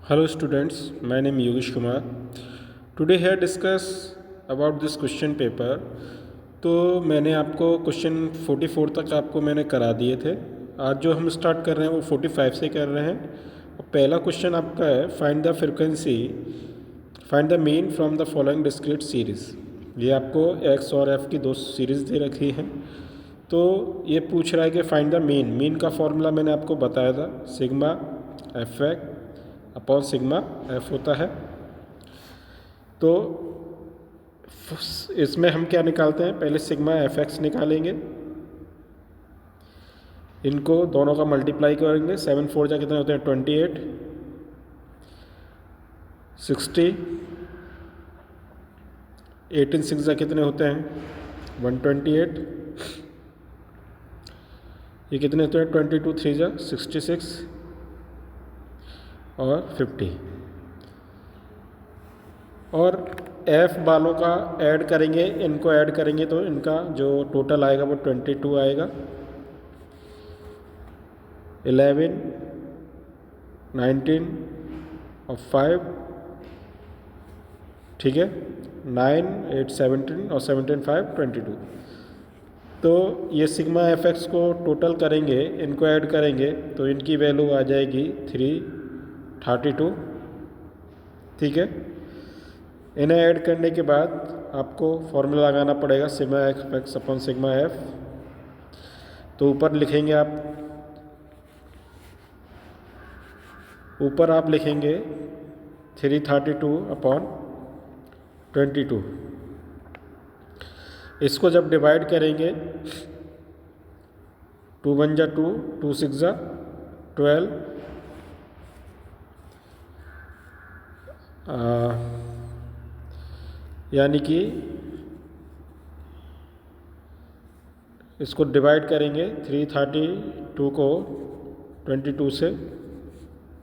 Hello students, my name is Yogesh Kumar. Today here discuss about this question paper. तो मैंने आपको question 44 तक आपको मैंने करा दिए थे। आज जो हम स्टार्ट कर रहे हैं वो 45 से कर रहे हैं। और पहला क्वेश्चन आपका है find the frequency, find the mean from the following discrete series. ये आपको एक्स और एफ की दो सीरीज़ दे रखी हैं। तो ये पूछ रहा है कि फाइंड द मीन का फॉर्मूला मैंने आपको बताया था, sigma F x upon sigma F होता है। तो इसमें हम क्या निकालते हैं, पहले सिग्मा एफ एक्स निकालेंगे, इनको दोनों का मल्टीप्लाई करेंगे। 7 4 जा कितने होते हैं 28, 60, 18 6 जा कितने होते हैं 128, ये कितने होते हैं 22 3 जा 66 और 50। और एफ वालों का ऐड करेंगे, इनको ऐड करेंगे तो इनका जो टोटल आएगा वो 22 आएगा। 11 19 और 5, ठीक है, 9 8 17 और 17 5 22। तो ये सिग्मा एफ एक्स को टोटल करेंगे, इनको ऐड करेंगे तो इनकी वैल्यू आ जाएगी 332, ठीक है। इन्हें ऐड करने के बाद आपको फॉर्मूला लगाना पड़ेगा sigma F x upon sigma F. तो ऊपर लिखेंगे आप, ऊपर आप लिखेंगे 332 अपॉन 22। इसको जब डिवाइड करेंगे 2 1 जा 2, 2 6 जा 12, यानी कि इसको डिवाइड करेंगे 332 को 22 से,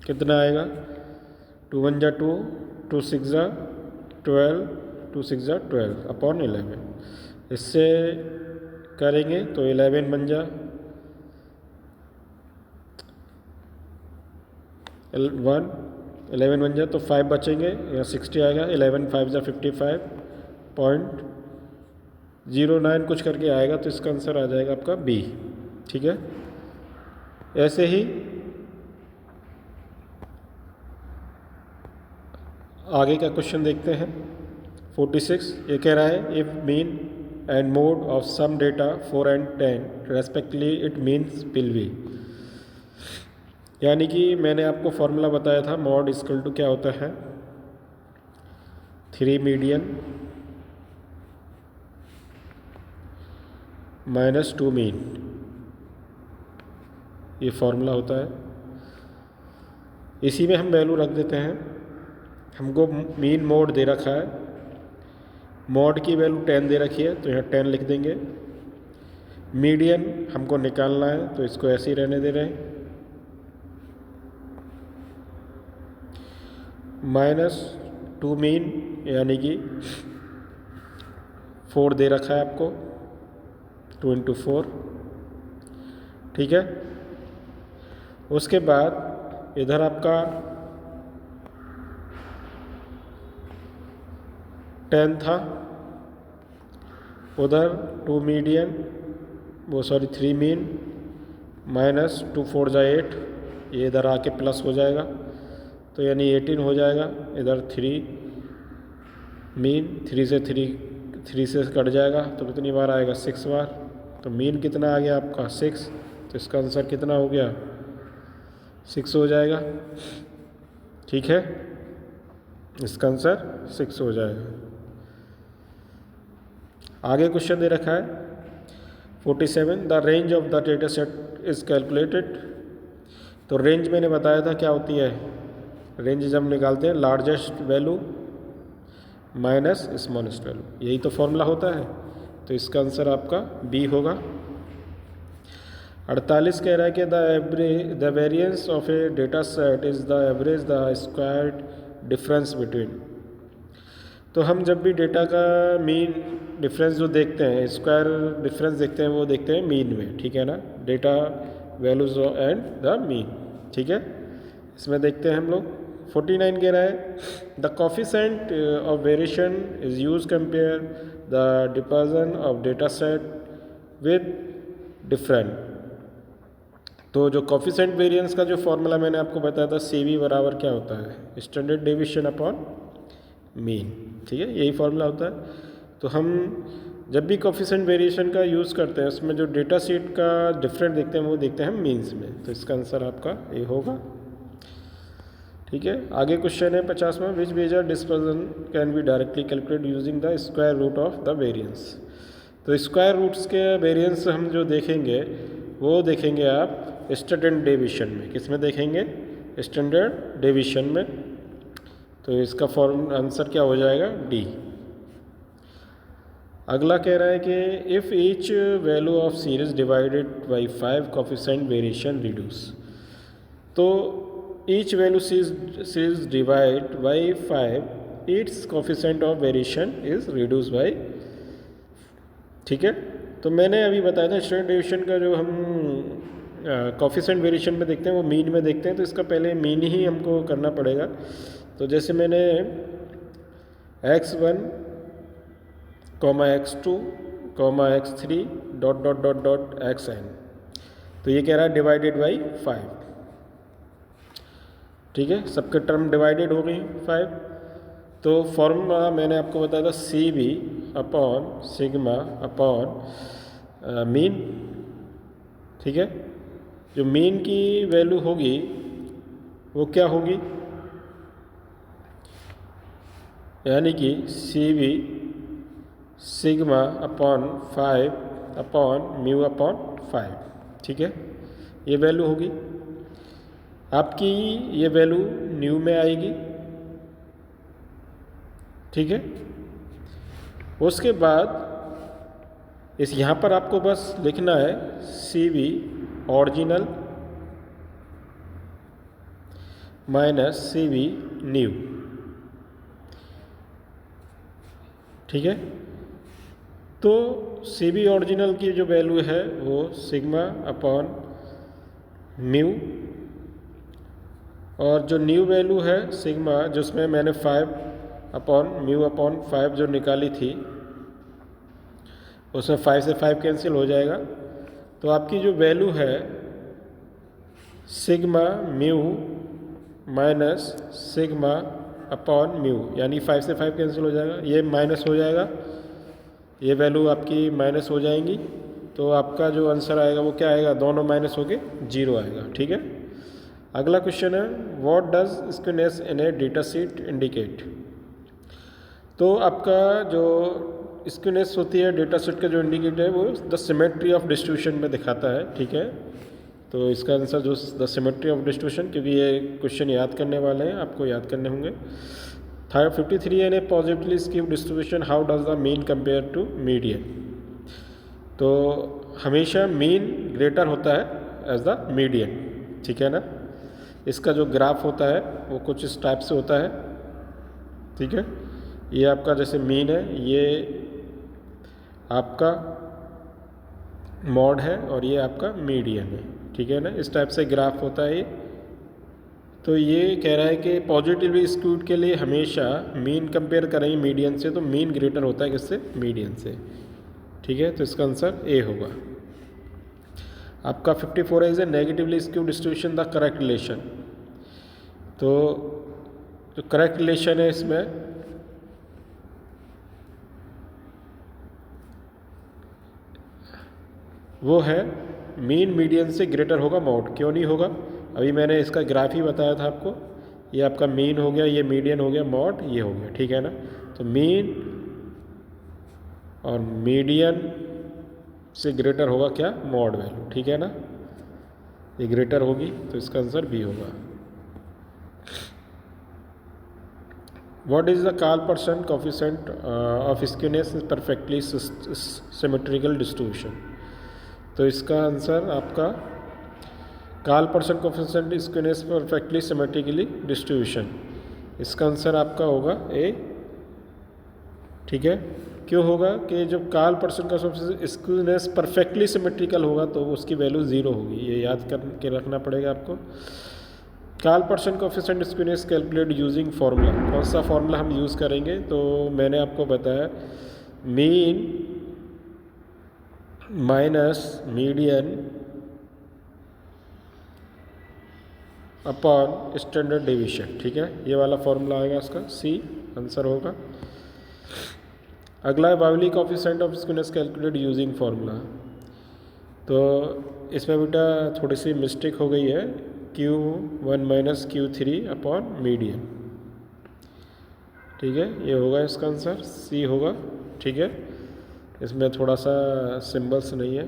कितना आएगा 2 1 जा 2, 2 6 जा 12, 2 6 जा 12 अपॉन 11। इससे करेंगे तो 11 बन जा 11 बन जा तो 5 बचेंगे, या 60 आएगा। 11 5 जा 55.09 कुछ करके आएगा, तो इसका आंसर आ जाएगा आपका बी, ठीक है। ऐसे ही आगे का क्वेश्चन देखते हैं 46। ये कह रहा है if mean and mode of some data 4 and 10 respectively it means will be. यानी कि मैंने आपको फॉर्मूला बताया था, मॉड इक्वल टू क्या होता है 3 मीडियन माइनस 2 मीन, ये फॉर्मूला होता है। इसी में हम वैल्यू रख देते हैं। हमको मीन मोड दे रखा है, मॉड की वैल्यू 10 दे रखी है तो यहाँ 10 लिख देंगे। मीडियन हमको निकालना है तो इसको ऐसे ही रहने दे रहे हैं, माइनस 2 मीन यानी कि 4 दे रखा है आपको, 2 × 4, ठीक है। उसके बाद इधर आपका 10 था, उधर 2 मीडियन, वो सॉरी 3 मीन माइनस 2 4 जा 8, ये इधर आके प्लस हो जाएगा तो यानी 18 हो जाएगा। इधर 3 मीन, 3 से कट जाएगा तो कितनी बार आएगा 6 बार। तो मीन कितना आ गया आपका 6, तो इसका आंसर कितना हो गया 6 हो जाएगा, ठीक है। इसका आंसर 6 हो जाएगा। आगे क्वेश्चन दे रखा है 47 the range of the data set is calculated. तो रेंज मैंने बताया था क्या होती है, रेंज जब निकालते हैं largest value minus smallest value, यही तो फॉर्मूला होता है। तो इसका आंसर आपका बी होगा। 48 कह रहा है कि the variance of A data set is the average the squared difference between. तो हम जब भी डेटा का मीन डिफरेंस जो देखते हैं, स्क्वायर डिफरेंस देखते हैं, वो देखते हैं मीन में, ठीक है ना, data values and the mean, ठीक है। इसमें देखते हैं हम लोग 49 कह रहा है the coefficient of variation is use compare the dispersion of data set with different. तो जो कोफिशेंट वेरिएंस का जो फॉर्मूला मैंने आपको बताया था CV बराबर क्या होता है, स्टैंडर्ड डेविएशन अपॉन मीन। ठीक है, यही फॉर्मूला होता है। तो हम जब भी कोफिशेंट वेरिएशन का यूज़ करते हैं उसमें जो डेटा सेट का डिफरेंट देखते हैं वो देखते हैं हम मीन्स में। तो इसका आंसर आपका ये होगा। ठीक है, आगे क्वेश्चन है 50वां, which measure dispersion can be directly calculated using the square root of the variance. तो स्क्वायर रूट्स के वेरिएंस हम जो देखेंगे वो देखेंगे आप स्टैंडर्ड डेविएशन में। किस में देखेंगे? स्टैंडर्ड डेविएशन में। तो इसका फॉर्म आंसर क्या हो जाएगा? डी। अगला कह रहा है कि if each value of series divided by 5 coefficient variation reduce. तो each value series divide by 5 its coefficient of variation is reduce by. ठीक है, तो मैंने अभी बताया था स्टैंडर्ड डेविएशन का जो हम कोफिशेंट वेरिएशन में देखते हैं वो मीन में देखते हैं। तो इसका पहले मीन ही हमको करना पड़ेगा। तो जैसे मैंने x1 x2 x3 dot dot dot dot xn, तो ये कह रहा है डिवाइडेड बाई 5। ठीक है, सबके टर्म डिवाइडेड हो गई 5। तो फॉर्मूला मैंने आपको बताया था CV upon sigma upon mean. ठीक है, जो मीन की वैल्यू होगी वो क्या होगी, यानी कि CV sigma upon 5 upon mu upon 5। ठीक है, ये वैल्यू होगी आपकी, ये वैल्यू न्यू में आएगी। ठीक है, उसके बाद इस यहाँ पर आपको बस लिखना है CV original minus CV new. ठीक है, तो CV ओरिजिनल की जो वैल्यू है वो सिग्मा अपॉन म्यू, और जो न्यू वैल्यू है सिग्मा जिसमें मैंने 5 अपॉन म्यू अपॉन 5 जो निकाली थी उसमें 5 से 5 कैंसिल हो जाएगा। तो आपकी जो वैल्यू है sigma mu minus sigma upon mu, यानी 5 से 5 कैंसिल हो जाएगा, ये माइनस हो जाएगा, ये वैल्यू आपकी माइनस हो जाएंगी। तो आपका जो आंसर आएगा वो क्या आएगा, दोनों माइनस होके 0 आएगा। ठीक है, अगला क्वेश्चन है what does skewness in A data sheet indicate. तो आपका जो स्क्यूनेस होती है डेटा सेट का जो इंडिकेट है वो द सिमेट्री ऑफ डिस्ट्रीब्यूशन में दिखाता है। ठीक है, तो इसका आंसर जो द सिमेट्री ऑफ डिस्ट्रीब्यूशन, क्योंकि ये क्वेश्चन याद करने वाले हैं, आपको याद करने होंगे। 53 in a positively skewed distribution, how does the mean compare to median. तो हमेशा मीन ग्रेटर होता है एज द मीडियन। ठीक है ना, इसका जो ग्राफ होता है वो कुछ इस टाइप से होता है। ठीक है, ये आपका जैसे मीन है, ये आपका मॉड है और ये आपका मीडियन है। ठीक है ना, इस टाइप से ग्राफ होता है ये। तो ये कह रहा है कि पॉजिटिवली स्क्यूड के लिए हमेशा मीन कंपेयर करेंगे मीडियन से, तो मीन ग्रेटर होता है किससे, मीडियन से। ठीक है, तो इसका आंसर ए होगा आपका। 54 is a negatively skewed distribution the correct relation. तो जो करेक्ट रिलेशन है इसमें वो है मीन मीडियन से ग्रेटर होगा मॉड। क्यों नहीं होगा, अभी मैंने इसका ग्राफ ही बताया था आपको। ये आपका मीन हो गया, ये मीडियन हो गया, मॉड ये हो गया। ठीक है ना, तो मीन और मीडियन से ग्रेटर होगा क्या, मॉड वैल्यू। ठीक है ना, ये ग्रेटर होगी, तो इसका आंसर बी होगा। What is the Karl-Pearson coefficient of skewness perfectly symmetrical distribution. तो इसका आंसर आपका Karl-Pearson coefficient skewness perfectly symmetrically distribution, इसका आंसर आपका होगा ए। ठीक है, क्यों होगा कि जब कार्ल-पियर्सन का स्क्यूनेस परफेक्टली सिमेट्रिकल होगा तो उसकी वैल्यू 0 होगी, ये याद करके रखना पड़ेगा आपको। Karl-person coefficient skewness calculate using formula. कौन सा फार्मूला हम यूज़ करेंगे? तो मैंने आपको बताया mean minus median upon standard deviation. ठीक है, ये वाला फार्मूला आएगा, इसका सी आंसर होगा। अगला है बाउली coefficient of skewness calculate using formula. तो इसमें बेटा थोड़ी सी मिस्टेक हो गई है, Q1 minus Q3 upon median. ठीक है, ये होगा इसका आंसर, सी होगा। ठीक है, इसमें थोड़ा सा सिंबल्स नहीं है।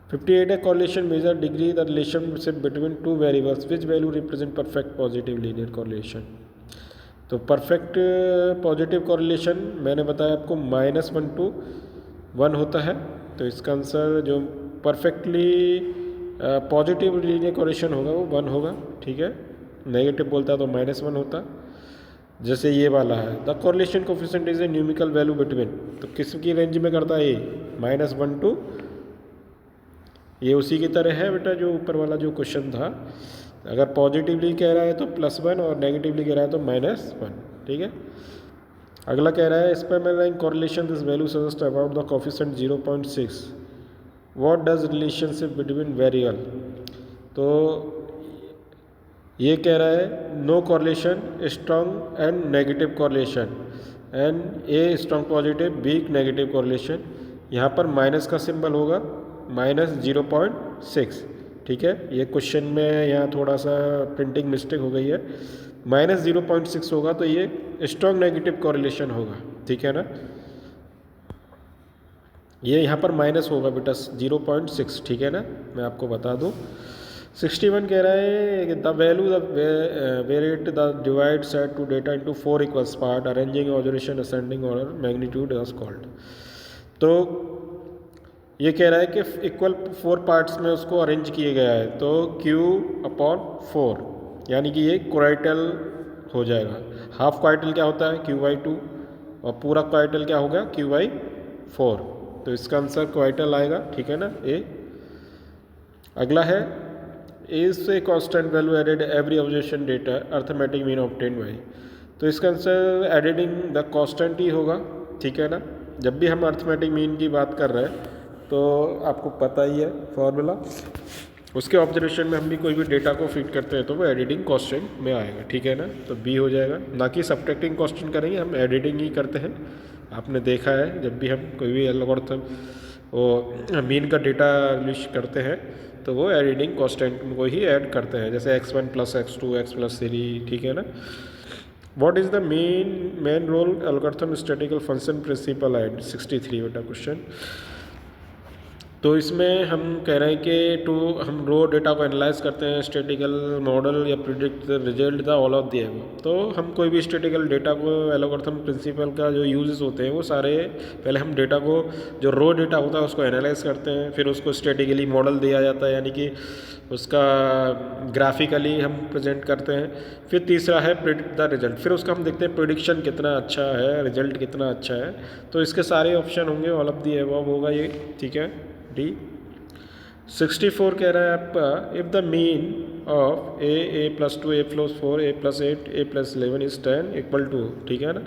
58 है correlation measure degree the relationship between two variables which value represent perfect positive linear correlation. तो परफेक्ट पॉजिटिव कॉरिलेशन मैंने बताया आपको -1 to 1 होता है। तो इसका आंसर जो परफेक्टली पॉजिटिव लीनियर कॉरिलेशन होगा वो 1 होगा। ठीक है, नेगेटिव बोलता है तो -1 होता। जैसे ये वाला है the correlation coefficient is a numerical value between, तो किसकी रेंज में करता है? ये -1 to, ये उसी की तरह है बेटा जो ऊपर वाला जो क्वेश्चन था। अगर पॉजिटिवली कह रहा है तो +1 और नेगेटिवली कह रहा है तो -1। ठीक है, अगला कह रहा है spam correlation this value suggest about the coefficient 0.6 what does relationship between variable. तो ये कह रहा है no correlation, strong and negative correlation, and a strong positive weak negative correlation. यहाँ पर माइनस का सिंबल होगा, -0.6। ठीक है, ये क्वेश्चन में यहाँ थोड़ा सा प्रिंटिंग मिस्टेक हो गई है, -0.6 होगा तो ये स्ट्रॉन्ग नेगेटिव कॉरिलेशन होगा। ठीक है ना, ये यहाँ पर माइनस होगा बेटा 0.6। ठीक है ना, मैं आपको बता दूँ। 61 कह रहा है the value the variate the divide set to data into 4 equals part arranging observation ascending order magnitude as called. तो ये कह रहा है कि इक्वल 4 पार्ट्स में उसको अरेंज किया गया है, तो Q/4 यानी कि ये क्वार्टाइल हो जाएगा। हाफ क्वार्टाइल क्या होता है? Q/2, और पूरा क्वार्टाइल क्या होगा? Q/4। तो इसका आंसर क्वार्टाइल आएगा। ठीक है ना, ए। अगला है is a constant value added every observation data arithmetic mean obtained by. तो इसका आंसर एडिंग द कांस्टेंट ही होगा। ठीक है ना, जब भी हम अर्थमेटिक मीन की बात कर रहे हैं तो आपको पता ही है फॉर्मूला, उसके ऑब्जर्वेशन में हम भी कोई भी डेटा को फिट करते हैं तो वो एडिटिंग कांस्टेंट में आएगा। ठीक है ना, तो बी हो जाएगा, ना कि सब्ट्रैक्टिंग कांस्टेंट करेंगे, हम एडिटिंग ही करते हैं। आपने देखा है जब भी हम कोई भी एल्गोरिथम वो मीन का डेटा लिस्ट करते हैं तो वो एडिटिंग कांस्टेंट को ही ऐड करते हैं, जैसे x1 + x2 x + 3। ठीक है ना। What is the main role algorithm statistical function principal aid 63 बेटा क्वेश्चन। तो इसमें हम कह रहे हैं कि हम रो डेटा को एनालाइज करते हैं, स्टैटिस्टिकल मॉडल या predict the result the all of the above. तो हम कोई भी स्टैटिस्टिकल डेटा को एल्गोरिथम प्रिंसिपल का जो यूजेस होते हैं वो सारे, पहले हम डेटा को जो रो डेटा होता है उसको एनालाइज करते हैं, फिर उसको स्टैटिस्टिकली मॉडल दिया जाता है, यानी कि उसका ग्राफिकली हम प्रेजेंट करते हैं। फिर तीसरा है प्रिडिक्ट द रिजल्ट, फिर उसका हम देखते हैं प्रिडिक्शन कितना अच्छा है, रिजल्ट कितना अच्छा है। तो इसके सारे ऑप्शन होंगे, ऑल ऑफ द एबव होगा ये। ठीक है, डी। 64 कह रहा है आपका if the mean of a + 2 a + 4 a + 8 a + 11 is 10 = 2। ठीक है ना,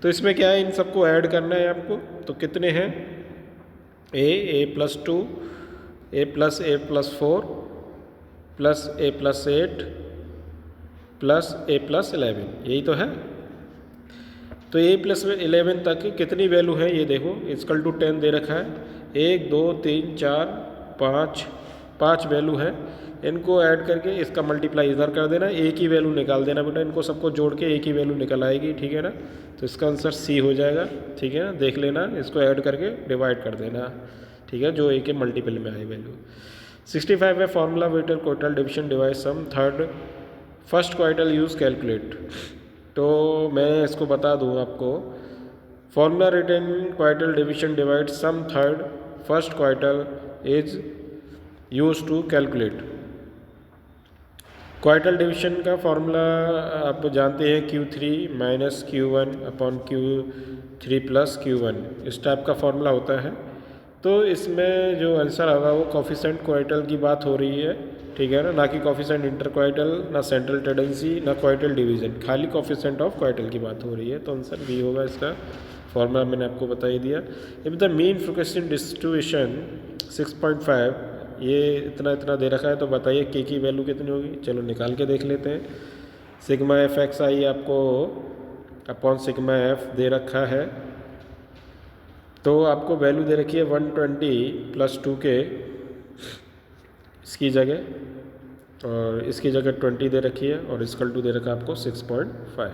तो इसमें क्या है, इन सबको ऐड करना है आपको। तो कितने हैं? a + 2 a + 4 + a + 8 + a + 11, यही तो है। तो a + 11 तक कितनी वैल्यू है ये देखो, = 10 दे रखा है। 1 2 3 4 5 वैल्यू है, इनको ऐड करके इसका मल्टीप्लाई इधर कर देना, एक ही वैल्यू निकाल देना बेटा, इनको सबको जोड़ के एक ही वैल्यू निकल आएगी। ठीक है ना, तो इसका आंसर सी हो जाएगा। ठीक है ना, देख लेना, इसको ऐड करके डिवाइड कर देना। ठीक है, जो ए के मल्टीपल में आए वैल्यू। 65 है फॉर्मूला वेटर quartile division divide sum third first quartile use calculate. तो मैं इसको बता दूँ आपको, formula written quartile division divide sum third first quartile is use to calculate. Quartile division का फॉर्मूला आप जानते हैं, Q3 - Q1 / Q3 + Q1, इस टाइप का फॉर्मूला होता है। तो इसमें जो आंसर होगा वो कोएफिशिएंट क्वार्टाइल की बात हो रही है, ठीक है ना कि कॉफिशेंट इंटरक्वाइटल, ना सेंट्रल टेंडेंसी, ना क्वाइटल डिवीजन, खाली कॉफिशेंट ऑफ क्वाइटल की बात हो रही है। तो आंसर बी होगा इसका। फॉर्मूला मैंने आपको बता ही दिया। If the mean frequency distribution 6.5, ये इतना इतना दे रखा है, तो बताइए के की वैल्यू कितनी होगी। चलो निकाल के देख लेते हैं। सिग्मा एफ एक्स आई आपको अपॉन सिग्मा एफ दे रखा है, तो आपको वैल्यू दे रखी है 120 + 2k इसकी जगह, और इसकी जगह 20 दे रखी है, और इसकल टू दे रखा है आपको 6.5।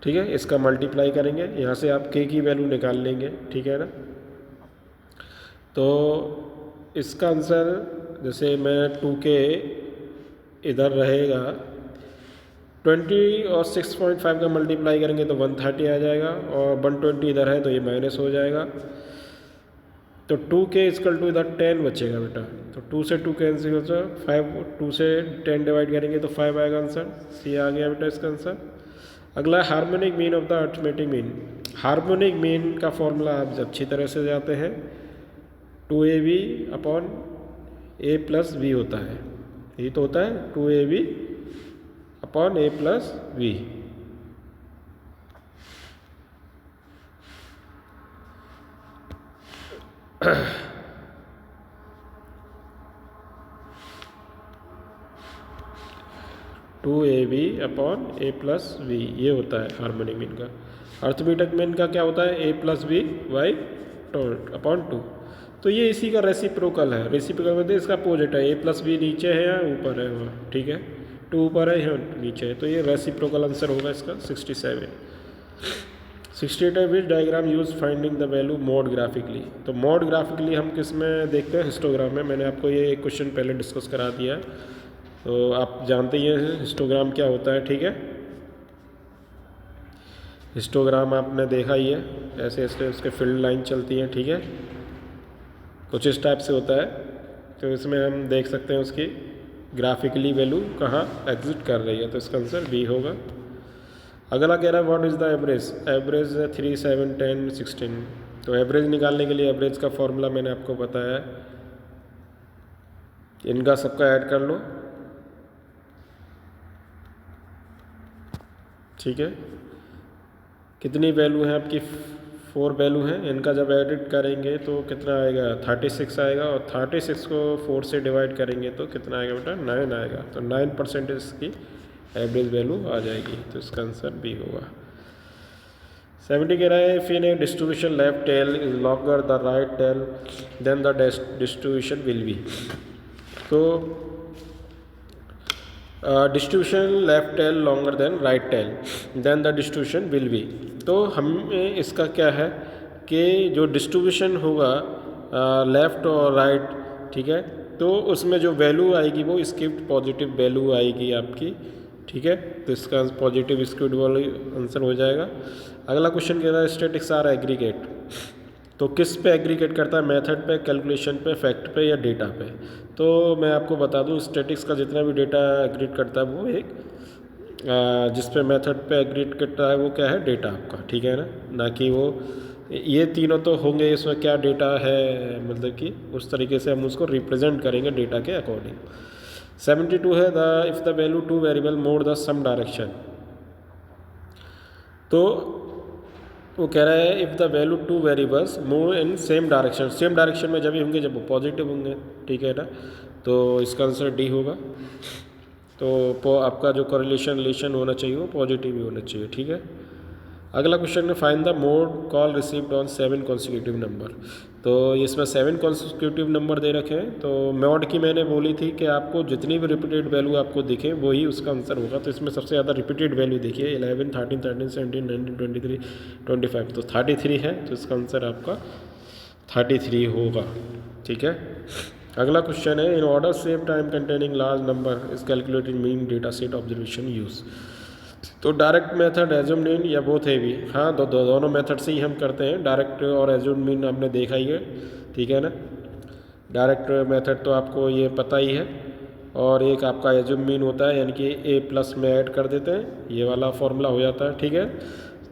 ठीक है, इसका मल्टीप्लाई करेंगे, यहाँ से आप के की वैल्यू निकाल लेंगे। ठीक है ना, तो इसका आंसर जैसे मैं 2k इधर रहेगा, 20 और 6.5 का मल्टीप्लाई करेंगे तो 130 आ जाएगा, और 120 इधर है तो ये माइनस हो जाएगा। तो 2k = इधर 10 बचेगा बेटा, तो 2 से 2 कैंसिल होता है, 5 2 से 10 डिवाइड करेंगे तो 5 आएगा आंसर। सी आ गया बेटा इसका आंसर। अगला harmonic mean of the arithmetic mean. Harmonic mean का फॉर्मूला आप अच्छी तरह से जाते हैं, 2ab अपॉन a + b होता है, यही तो होता है 2ab upon a + b। (2ab upon a + b) ये होता है हार्मोनिक मीन का। अर्थमेटिक मीन का क्या होता है? a + b by upon 2। तो ये इसी का रेसिप्रोकल है। रेसिप्रोकल मतलब इसका अपोजिट है, a + b नीचे है या ऊपर है वहाँ, ठीक है, 2 ऊपर है या नीचे है, तो ये रेसिप्रोकल आंसर होगा इसका 67। 68 है which diagram use finding the value mode graphically. तो मोड ग्राफिकली हम किस में देखते हैं? हिस्टोग्राम में। मैंने आपको ये एक क्वेश्चन पहले डिस्कस करा दिया है, तो आप जानते ही हैं हिस्टोग्राम क्या होता है। ठीक है, हिस्टोग्राम आपने देखा ही है, ऐसे ऐसे उसके फील्ड लाइन चलती हैं। ठीक है, कुछ इस टाइप से होता है, तो इसमें हम देख सकते हैं उसकी ग्राफिकली वैल्यू कहाँ एग्जिट कर रही है, तो इसका आंसर बी होगा। अगला कह रहा है what is the average. Average 3, 7, 10, 16। तो एवरेज निकालने के लिए एवरेज का फॉर्मूला मैंने आपको बताया है, इनका सबका ऐड कर लो। ठीक है, कितनी वैल्यू है आपकी? 4 वैल्यू हैं, इनका जब एडिट करेंगे तो कितना आएगा? 36 आएगा, और 36 को 4 से डिवाइड करेंगे तो कितना आएगा बेटा? 9 आएगा। तो 9% इसकी एवरेज वैल्यू आ जाएगी, तो इसका आंसर बी होगा। 70 कह रहा है if in a distribution left tail is longer the right tail then the distribution will be. तो distribution left tail longer than right tail then the distribution will be. तो हमें इसका क्या है कि जो डिस्ट्रीब्यूशन होगा लेफ़्ट और राइट, ठीक है, तो उसमें जो वैल्यू आएगी वो स्किप्ड पॉजिटिव वैल्यू आएगी आपकी। ठीक है, तो इसका पॉजिटिव स्किप्ड वाली आंसर हो जाएगा। अगला क्वेश्चन कह रहा है स्टैटिक्स आर एग्रीगेट। तो किस पे एग्रीगेट करता है? मेथड पे, कैलकुलेशन पे, फैक्ट पे, या डेटा पे? तो मैं आपको बता दूं स्टैटिक्स का जितना भी डेटा एग्रीगेट करता है वो एक जिस पे मेथड पे एग्रीगेट करता है वो क्या है? डेटा आपका। ठीक है ना कि वो ये तीनों तो होंगे, इसमें क्या डेटा है, मतलब कि उस तरीके से हम उसको रिप्रेजेंट करेंगे डेटा के अकॉर्डिंग। 72 है the if the value 2 variable move the same direction. तो वो कह रहा है if the value 2 variables move in same direction. Same direction में जब भी होंगे जब वो पॉजिटिव होंगे। ठीक है ना, तो इसका आंसर डी होगा। तो आपका जो कोरिलेशन रिलेशन होना चाहिए वो पॉजिटिव ही होना चाहिए। ठीक है, अगला क्वेश्चन है find the mode call received on 7 consecutive number. तो इसमें 7 कॉन्सिक्यूटिव नंबर दे रखे हैं। तो मोड की मैंने बोली थी कि आपको जितनी भी रिपीटेड वैल्यू आपको दिखे वही उसका आंसर होगा। तो इसमें सबसे ज़्यादा रिपीटेड वैल्यू देखिए 11, 13, 13, 17, 19, 23, 25, तो 33 है, तो इसका आंसर आपका 33 होगा। ठीक है, अगला क्वेश्चन है in order save time containing large number is calculated mean data set observation use. तो डायरेक्ट मेथड, एज्यूम्ड मीन, या बोथ है भी? हाँ, दोनों मेथड से ही हम करते हैं, डायरेक्ट और एज्यूम्ड मीन हमने देखा ही है। ठीक है ना, डायरेक्ट मेथड तो आपको ये पता ही है, और एक आपका एज्यूम्ड मीन होता है, यानी कि a+ में ऐड कर देते हैं, ये वाला फॉर्मूला हो जाता है। ठीक है,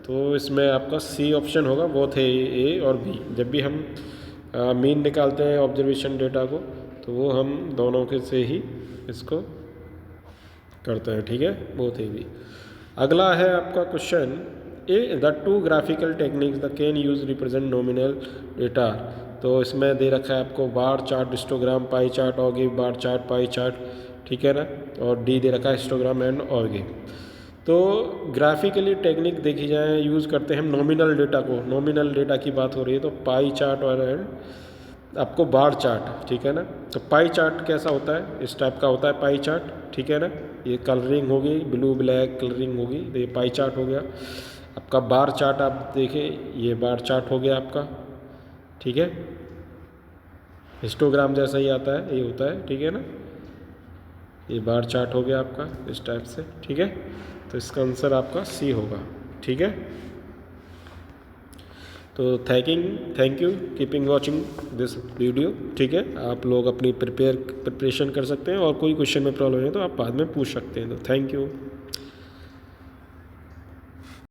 तो इसमें आपका सी ऑप्शन होगा, बोथ है ए और बी। जब भी हम मीन निकालते हैं ऑब्जर्वेशन डेटा को, तो वो हम दोनों के से ही इसको करते हैं, ठीक है, बहुत ईजी। अगला है आपका question, the two graphical techniques the can use represent nominal data. तो इसमें दे रखा है आपको bar chart, histogram, pie chart, ogive, bar chart, pie chart, ठीक है ना, और डी दे रखा है हिस्टोग्राम एंड ऑगिव। तो ग्राफिकली टेक्निक देखी जाए यूज़ करते हैं हम नॉमिनल डेटा को, नॉमिनल डेटा की बात हो रही है तो पाई चार्ट और एंड आपको बार चार्ट, ठीक है ना। तो पाई चार्ट कैसा होता है, इस टाइप का होता है पाई चार्ट, ठीक है ना। ये कलरिंग होगी, ब्लू ब्लैक कलरिंग होगी, तो ये पाई चार्ट हो गया। आपका बार चार्ट आप देखें, ये बार चार्ट हो गया आपका, ठीक है। हिस्टोग्राम जैसा ही आता है, ये होता है, ठीक है ना। ये बार चार्ट हो गया आपका इस टाइप से, ठीक है। तो इसका आंसर आपका सी होगा, ठीक है। तो thank you keeping watching this video, ठीक है। आप लोग अपनी प्रिपरेशन कर सकते हैं और कोई क्वेश्चन में प्रॉब्लम है तो आप बाद में पूछ सकते हैं। तो थैंक यू।